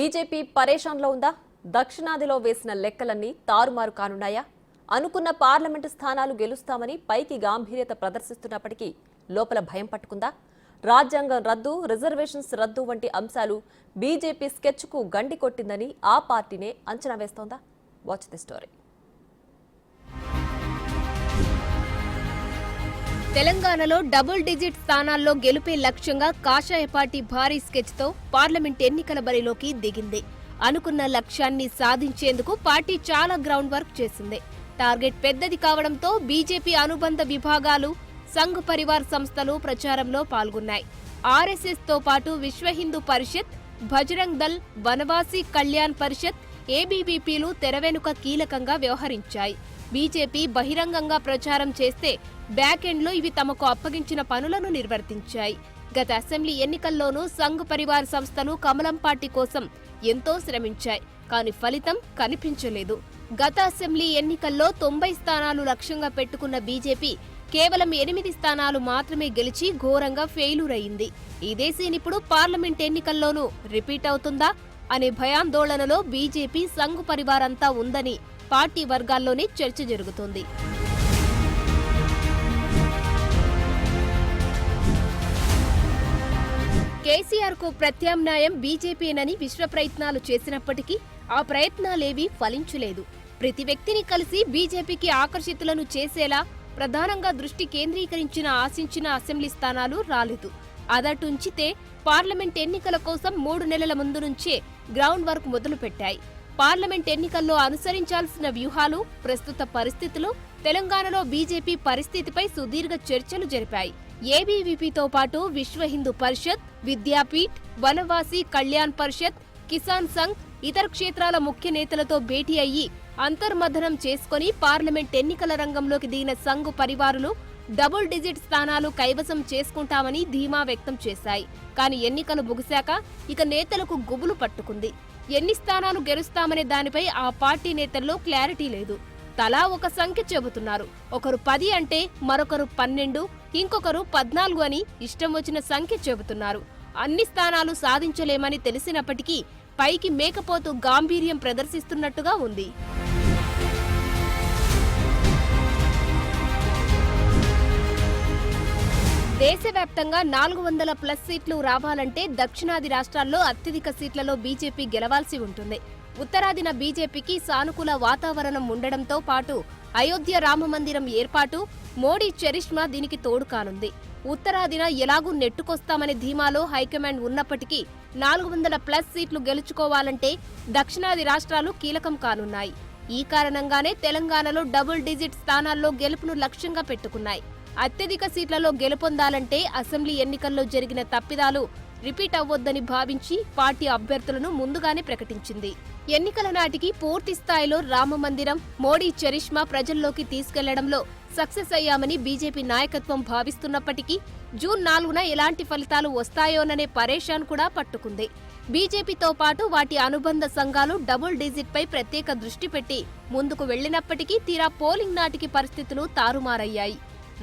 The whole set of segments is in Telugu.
బీజేపీ పరేషాన్లో ఉందా? దక్షిణాదిలో వేసిన లెక్కలన్నీ తారుమారు కానున్నాయా? అనుకున్న పార్లమెంటు స్థానాలు గెలుస్తామని పైకి గాంభీర్యత ప్రదర్శిస్తున్నప్పటికీ లోపల భయం పట్టుకుందా? రాజ్యాంగం రద్దు, రిజర్వేషన్స్ రద్దు వంటి అంశాలు బీజేపీ స్కెచ్కు గండి కొట్టిందని ఆ పార్టీనే అంచనా వేస్తోందా? Watch the story. తెలంగాణలో డబుల్ డిజిట్ స్థానాల్లో గెలుపే లక్ష్యంగా కాషాయ పార్టీ భారీ స్కెచ్తో పార్లమెంట్ ఎన్నికల బరిలోకి దిగింది. అనుకున్న లక్ష్యాన్ని సాధించేందుకు పార్టీ చాలా గ్రౌండ్ వర్క్ చేసింది. టార్గెట్ పెద్దది కావడంతో బీజేపీ అనుబంధ విభాగాలు, సంఘ్ పరివార్ సంస్థలు ప్రచారంలో పాల్గొన్నాయి. ఆర్ఎస్ఎస్ తో పాటు విశ్వ హిందూ పరిషత్, బజరంగ్ దళ్, వనవాసి కళ్యాణ్ పరిషత్, ఏబీవీపీలు తెరవెనుక కీలకంగా వ్యవహరించాయి. బీజేపీ బహిరంగంగా ప్రచారం చేస్తే బ్యాక్ ఎండ్లో ఇవి తమకు అప్పగించిన పనులను నిర్వర్తించాయి. గత అసెంబ్లీ ఎన్నికల్లోనూ సంఘ్ పరివార్ సంస్థలు కమలం పార్టీ కోసం ఎంతో శ్రమించాయి. కానీ ఫలితం కనిపించలేదు. గత అసెంబ్లీ ఎన్నికల్లో 90 స్థానాలు లక్ష్యంగా పెట్టుకున్న బీజేపీ కేవలం 8 స్థానాలు మాత్రమే గెలిచి ఘోరంగా ఫెయిల్యూర్ అయింది. ఇదే సీన్ ఇప్పుడు పార్లమెంట్ ఎన్నికల్లోనూ రిపీట్ అవుతుందా అనే భయాందోళనలో బీజేపీ సంఘ్ పరివార్ అంతా ఉందని పార్టీ వర్గాల్లోనే చర్చ జరుగుతోంది. కేసీఆర్ కు ప్రత్యామ్నాయం బీజేపీనని విశ్వ ప్రయత్నాలు చేసినప్పటికీ ఆ ప్రయత్నాలేవీ ఫలించలేదు. ప్రతి వ్యక్తిని కలిసి బీజేపీకి ఆకర్షితులను చేసేలా ప్రధానంగా దృష్టి కేంద్రీకరించిన ఆశించిన అసెంబ్లీ స్థానాలు రాలేదు. అదటుంచితే పార్లమెంట్ ఎన్నికల కోసం 3 నెలల ముందు నుంచే గ్రౌండ్ వర్క్ మొదలుపెట్టాయి. పార్లమెంట్ ఎన్నికల్లో అనుసరించాల్సిన వ్యూహాలు, ప్రస్తుత పరిస్థితులు, తెలంగాణలో బీజేపీ పరిస్థితిపై సుదీర్ఘ చర్చలు జరిపాయి. ఏబీవీపీతో పాటు విశ్వ హిందూ పరిషత్, విద్యాపీఠ్, వనవాసి కళ్యాణ్ పరిషత్, కిసాన్ సంఘ్, ఇతర క్షేత్రాల ముఖ్య నేతలతో భేటీ అయ్యి అంతర్మథనం చేసుకుని పార్లమెంట్ ఎన్నికల రంగంలోకి దిగిన సంఘ్ పరివారులు డబుల్ డిజిట్ స్థానాలు కైవసం చేసుకుంటామని ధీమా వ్యక్తం చేశాయి. కానీ ఎన్నికలు ముగిశాక ఇక నేతలకు గుబులు పట్టుకుంది. ఎన్ని స్థానాలు గెలుస్తామనే దానిపై ఆ పార్టీ నేతల్లో క్లారిటీ లేదు. తలా ఒక సంఖ్య చెబుతున్నారు. ఒకరు 10 అంటే మరొకరు 12, ఇంకొకరు 14 అని ఇష్టం వచ్చిన సంఖ్య చెబుతున్నారు. అన్ని స్థానాలు సాధించలేమని తెలిసినప్పటికీ పైకి మేకపోతూ గాంభీర్యం ప్రదర్శిస్తున్నట్టుగా ఉంది. దేశవ్యాప్తంగా 400+ సీట్లు రావాలంటే దక్షిణాది రాష్ట్రాల్లో అత్యధిక సీట్లలో బీజేపీ గెలవాల్సి ఉంటుంది. ఉత్తరాదిన బీజేపీకి సానుకూల వాతావరణం ఉండడంతో పాటు అయోధ్య రామమందిరం ఏర్పాటు, మోడీ చరిష్మా దీనికి తోడు కానుంది. ఉత్తరాదిన ఎలాగూ నెట్టుకొస్తామనే ధీమాలో హైకమాండ్ ఉన్నప్పటికీ 400+ సీట్లు గెలుచుకోవాలంటే దక్షిణాది రాష్ట్రాలు కీలకం కానున్నాయి. ఈ కారణంగానే తెలంగాణలో డబుల్ డిజిట్ స్థానాల్లో గెలుపును లక్ష్యంగా పెట్టుకున్నాయి. అత్యధిక సీట్లలో గెలుపొందాలంటే అసెంబ్లీ ఎన్నికల్లో జరిగిన తప్పిదాలు రిపీట్ అవ్వొద్దని భావించి పార్టీ అభ్యర్థులను ముందుగానే ప్రకటించింది. ఎన్నికల నాటికి పూర్తి స్థాయిలో రామమందిరం, మోడీ చరిష్మా ప్రజల్లోకి తీసుకెళ్లడంలో సక్సెస్ అయ్యామని బీజేపీ నాయకత్వం భావిస్తున్నప్పటికీ జూన్ 4న ఎలాంటి ఫలితాలు వస్తాయోననే పరేషాన్ కూడా పట్టుకుంది. బీజేపీతో పాటు వాటి అనుబంధ సంఘాలు డబుల్ డిజిట్ పై ప్రత్యేక దృష్టి పెట్టి ముందుకు వెళ్లినప్పటికీ తీరా పోలింగ్ నాటికి పరిస్థితులు తారుమారయ్యాయి.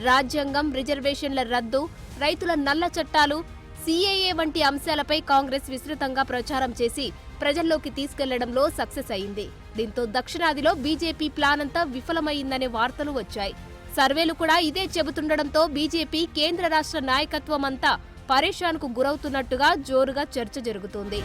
రాజ్యాంగం, రిజర్వేషన్ల రద్దు, రైతుల నల్ల చట్టాలు, సీఏఏ వంటి అంశాలపై కాంగ్రెస్ విస్తృతంగా ప్రచారం చేసి ప్రజల్లోకి తీసుకెళ్లడంలో సక్సెస్ అయింది. దీంతో దక్షిణాదిలో బీజేపీ ప్లాన్ అంతా విఫలమైందనే వార్తలు వచ్చాయి. సర్వేలు కూడా ఇదే చెబుతుండడంతో బీజేపీ కేంద్ర రాష్ట్ర నాయకత్వం అంతా పరేషాన్కు గురవుతున్నట్టుగా జోరుగా చర్చ జరుగుతోంది.